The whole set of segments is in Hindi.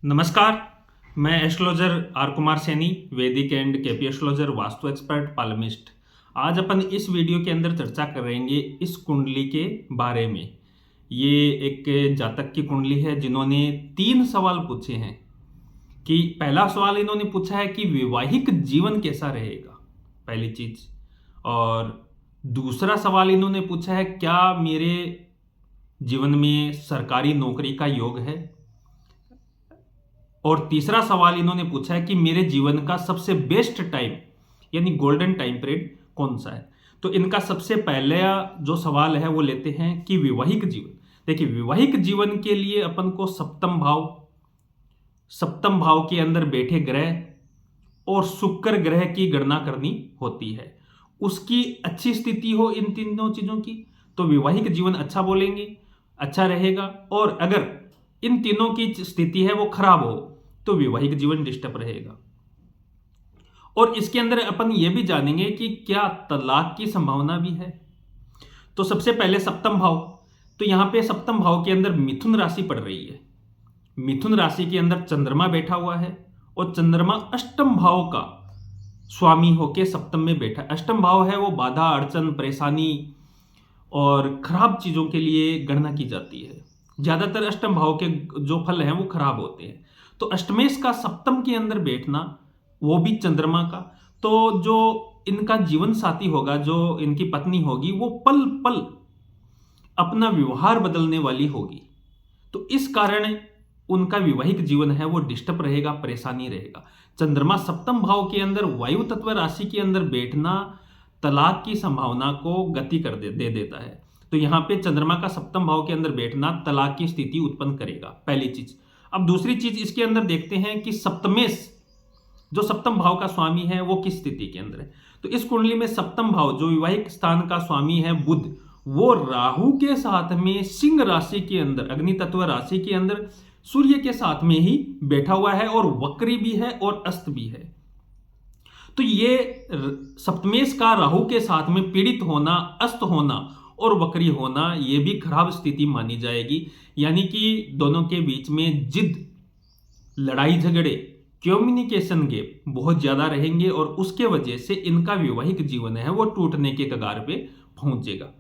नमस्कार। मैं एस्ट्रोलॉजर आर कुमार सैनी, वैदिक and KP astrologer, vastu expert, palmist. आज अपन इस वीडियो के अंदर चर्चा करेंगे इस कुंडली के बारे में। ये एक जातक की कुंडली है जिन्होंने 3 सवाल पूछे हैं। कि पहला सवाल इन्होंने पूछा है कि वैवाहिक जीवन कैसा रहेगा, पहली चीज। और दूसरा सवाल इन्होंने पूछा है क्या मेरे जीवन में सरकारी नौकरी का योग है। और तीसरा सवाल इन्होंने पूछा है कि मेरे जीवन का सबसे बेस्ट टाइम यानी गोल्डन टाइम पीरियड कौन सा है। तो इनका सबसे पहला जो सवाल है वो लेते हैं कि वैवाहिक जीवन। देखिए, वैवाहिक जीवन के लिए अपन को सप्तम भाव के अंदर बैठे ग्रह और शुक्र ग्रह की गणना करनी होती है। उसकी अच्छी स्थिति हो इन तीनों चीजों की तो वैवाहिक जीवन अच्छा बोलेंगे, अच्छा रहेगा। और अगर इन तीनों की स्थिति है वो खराब हो तो वैवाहिक जीवन डिस्टर्ब रहेगा। और इसके अंदर अपन ये भी जानेंगे कि क्या तलाक की संभावना भी है। तो सबसे पहले सप्तम भाव। तो यहां पे सप्तम भाव के अंदर मिथुन राशि पड़ रही है। मिथुन राशि के अंदर चंद्रमा बैठा हुआ है और चंद्रमा अष्टम भाव का स्वामी होके सप्तम में बैठा। अष्टम भाव है वो बाधा, अड़चन, परेशानी और खराब चीजों के लिए गणना की जाती है। ज्यादातर अष्टम भाव के जो फल हैं वो खराब होते हैं। तो अष्टमेश का सप्तम के अंदर बैठना, वो भी चंद्रमा का, तो जो इनका जीवन साथी होगा, जो इनकी पत्नी होगी, वो पल पल अपना व्यवहार बदलने वाली होगी। तो इस कारण उनका वैवाहिक जीवन है वो डिस्टर्ब रहेगा, परेशानी रहेगा। चंद्रमा सप्तम भाव के अंदर वायु तत्व राशि के अंदर बैठना तलाक की संभावना को गति दे देता है। तो यहां पे चंद्रमा का सप्तम भाव के अंदर बैठना तलाक की स्थिति उत्पन्न करेगा, पहली चीज। अब दूसरी चीज इसके अंदर देखते हैं कि सप्तमेश जो सप्तम भाव का स्वामी है वो किस स्थिति के अंदर है। तो इस कुंडली में सप्तम भाव जो विवाहिक स्थान का स्वामी है बुध, वो राहु के साथ में सिंह राशि के अंदर, अग्नि तत्व राशि के अंदर सूर्य के साथ में ही बैठा हुआ है और वक्री भी है और अस्त भी है। तो ये सप्तमेश का राहु के साथ में पीड़ित होना, अस्त होना और वक्री होना, ये भी खराब स्थिति मानी जाएगी। यानी कि दोनों के बीच में जिद, लड़ाई झगड़े, कम्युनिकेशन गैप बहुत ज्यादा रहेंगे और उसके वजह से इनका वैवाहिक जीवन है वो टूटने के कगार पे पहुंचेगा।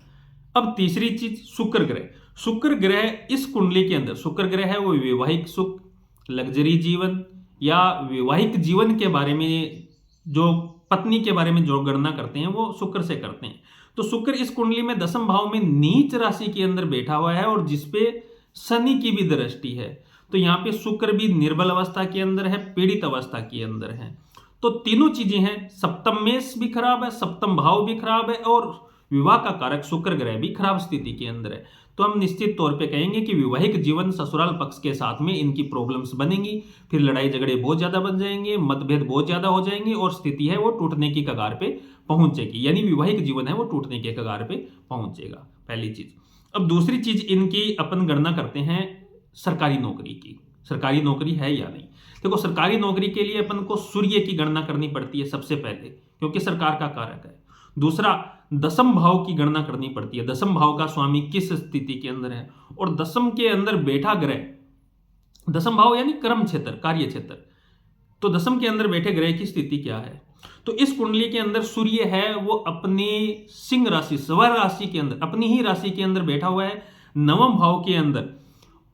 अब तीसरी चीज शुक्र ग्रह। शुक्र ग्रह इस कुंडली के अंदर, शुक्र ग्रह है वो वैवाहिक सुख, लग्जरी जीवन या वैवाहिक जीवन के बारे में, जो पत्नी के बारे में जो गणना करते हैं वो शुक्र से करते हैं। तो शुक्र इस कुंडली में दसम भाव में नीच राशि के अंदर बैठा हुआ है और जिसपे शनि की भी दृष्टि है। तो यहाँ पे शुक्र भी निर्बल अवस्था के अंदर है, पीड़ित अवस्था के अंदर है। तो तीनों चीजें हैं, सप्तम मेष भी खराब है, सप्तम भाव भी खराब है और विवाह का कारक शुक्र ग्रह भी खराब स्थिति के अंदर है। तो हम निश्चित तौर पे कहेंगे कि वैवाहिक जीवन ससुराल पक्ष के साथ में इनकी प्रॉब्लम्स बनेंगी, फिर लड़ाई झगड़े बहुत ज्यादा बन जाएंगे, मतभेद बहुत ज्यादा हो जाएंगे और स्थिति है वो टूटने की कगार पे पहुंचेगी। यानी वैवाहिक जीवन है वो टूटने के कगार पे पहुंचेगा, पहली चीज। अब दूसरी चीज इनकी अपन गणना करते हैं सरकारी नौकरी की। सरकारी नौकरी है या नहीं। देखो, सरकारी नौकरी के लिए अपन को सूर्य की गणना करनी पड़ती है सबसे पहले, क्योंकि सरकार का कारक है। दूसरा, दसम भाव की गणना करनी पड़ती है, दसम भाव का स्वामी किस स्थिति के अंदर है और दसम के अंदर बैठा ग्रह, दसम भाव यानी कर्म क्षेत्र, कार्य क्षेत्र, तो दसम के अंदर बैठे ग्रह की स्थिति क्या है। तो इस कुंडली के अंदर सूर्य है वो अपनी सिंह राशि, स्वर राशि के अंदर, अपनी ही राशि के अंदर बैठा हुआ है नवम भाव के अंदर।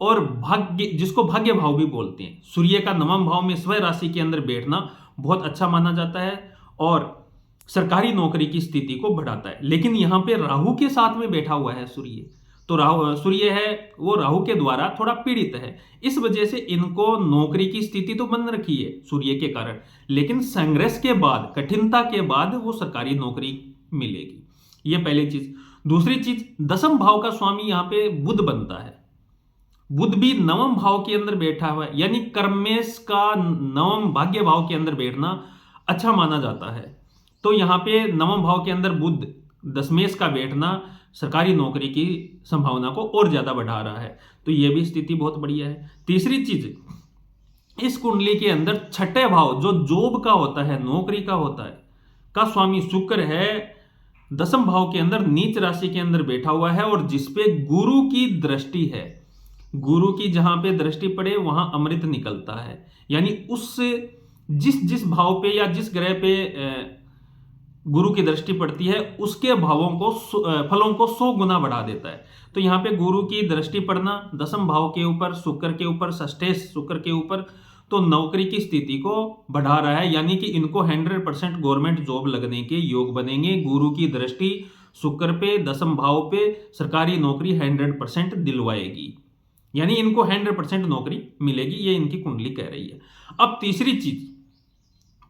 और भाग्य, जिसको भाग्य भाव भी बोलते हैं, सूर्य का नवम भाव में स्वर राशि के अंदर बैठना बहुत अच्छा माना जाता है और सरकारी नौकरी की स्थिति को बढ़ाता है। लेकिन यहां पे राहु के साथ में बैठा हुआ है सूर्य, तो राहु, सूर्य है वो राहु के द्वारा थोड़ा पीड़ित है। इस वजह से इनको नौकरी की स्थिति तो बन रखी है सूर्य के कारण, लेकिन संघर्ष के बाद, कठिनता के बाद वो सरकारी नौकरी मिलेगी। ये पहली चीज। दूसरी चीज, दसम भाव का स्वामी यहां पे बुध बनता है। बुध भी नवम भाव के अंदर बैठा हुआ है, यानी कर्मेश का नवम भाग्य भाव के अंदर बैठना अच्छा माना जाता है। तो यहां पे नवम भाव के अंदर बुध दशमेश का बैठना सरकारी नौकरी की संभावना को और ज्यादा बढ़ा रहा है। तो यह भी स्थिति बहुत बढ़िया है। तीसरी चीज, इस कुंडली के अंदर छठे भाव जो जॉब का होता है, नौकरी का होता है, का स्वामी शुक्र है दसम भाव के अंदर नीच राशि के अंदर बैठा हुआ है और जिसपे गुरु की दृष्टि है। गुरु की जहां पे दृष्टि पड़े वहां अमृत निकलता है। यानी उस जिस जिस भाव पे या जिस ग्रह पे गुरु की दृष्टि पड़ती है उसके भावों को फलों को 100 गुना बढ़ा देता है। तो यहाँ पे गुरु की दृष्टि पड़ना दसम भाव के ऊपर, शुक्र के ऊपर, षष्ठेश शुक्र के ऊपर, तो नौकरी की स्थिति को बढ़ा रहा है। यानी कि इनको 100% गवर्नमेंट जॉब लगने के योग बनेंगे। गुरु की दृष्टि शुक्र पे, दसम भाव पे सरकारी नौकरी 100% दिलवाएगी। यानी इनको 100% नौकरी मिलेगी, ये इनकी कुंडली कह रही है। अब तीसरी चीज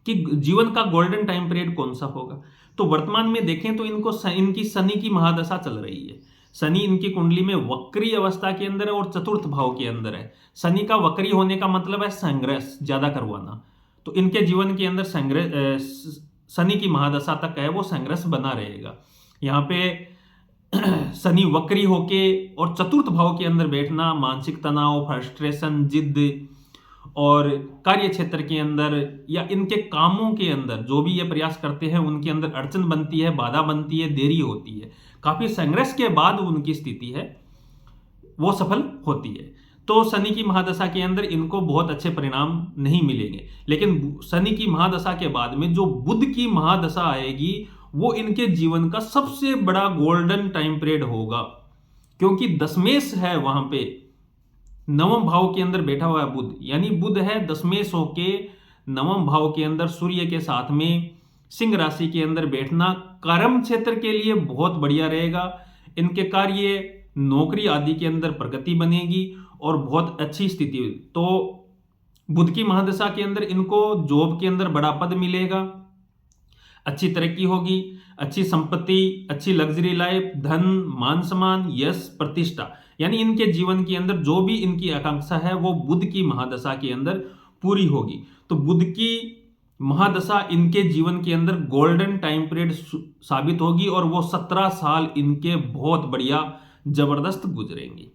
कि जीवन का गोल्डन टाइम पीरियड कौन सा होगा, तो वर्तमान में देखें तो इनकी शनि की महादशा चल रही है। शनि इनकी कुंडली में वक्री अवस्था के अंदर है और चतुर्थ भाव के अंदर है। शनि का वक्री होने का मतलब है संघर्ष ज्यादा करवाना। तो इनके जीवन के अंदर संघर्ष, शनि की महादशा तक है वो संघर्ष बना रहेगा। यहाँ पे शनि वक्री होके और चतुर्थ भाव के अंदर बैठना, मानसिक तनाव, फ्रस्ट्रेशन, जिद और कार्य क्षेत्र के अंदर या इनके कामों के अंदर जो भी ये प्रयास करते हैं उनके अंदर अड़चन बनती है, बाधा बनती है, देरी होती है। काफी संघर्ष के बाद उनकी स्थिति है वो सफल होती है। तो शनि की महादशा के अंदर इनको बहुत अच्छे परिणाम नहीं मिलेंगे। लेकिन शनि की महादशा के बाद में जो बुध की महादशा आएगी वो इनके जीवन का सबसे बड़ा गोल्डन टाइम पीरियड होगा, क्योंकि दशमेश है वहां पे, नवम भाव के अंदर बैठा हुआ है बुध। यानी बुध है दशमेश होके नवम भाव के अंदर सूर्य के साथ में सिंह राशि के अंदर बैठना कर्म क्षेत्र के लिए बहुत बढ़िया रहेगा। इनके कार्य, नौकरी आदि के अंदर प्रगति बनेगी और बहुत अच्छी स्थिति। तो बुध की महादशा के अंदर इनको जॉब के अंदर बड़ा पद मिलेगा, अच्छी तरक्की होगी, अच्छी संपत्ति, अच्छी लग्जरी लाइफ, धन, मान सम्मान, यश, प्रतिष्ठा। यानी इनके जीवन के अंदर जो भी इनकी आकांक्षा है वो बुध की महादशा के अंदर पूरी होगी। तो बुध की महादशा इनके जीवन के अंदर गोल्डन टाइम पीरियड साबित होगी और वो 17 साल इनके बहुत बढ़िया जबरदस्त गुजरेंगे।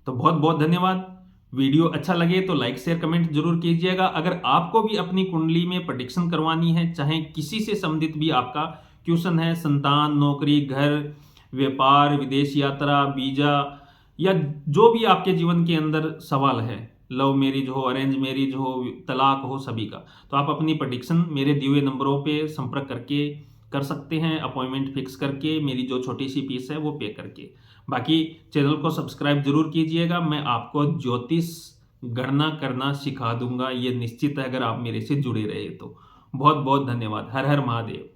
तो बहुत बहुत धन्यवाद। वीडियो अच्छा लगे तो लाइक शेयर कमेंट जरूर कीजिएगा। अगर आपको भी अपनी कुंडली में प्रेडिक्शन करवानी है, चाहे किसी से संबंधित भी आपका क्वेश्चन है, संतान, नौकरी, घर, व्यापार, विदेश यात्रा, वीजा या जो भी आपके जीवन के अंदर सवाल है, लव मैरिज हो, अरेंज मैरिज हो, तलाक हो, सभी का, तो आप अपनी प्रेडिक्शन मेरे दिए हुए नंबरों पे संपर्क करके कर सकते हैं, अपॉइंटमेंट फिक्स करके, मेरी जो छोटी सी फीस है वो पे करके। बाकी चैनल को सब्सक्राइब जरूर कीजिएगा। मैं आपको ज्योतिष गणना करना सिखा दूंगा, ये निश्चित है, अगर आप मेरे से जुड़े रहे तो। बहुत बहुत धन्यवाद। हर हर महादेव।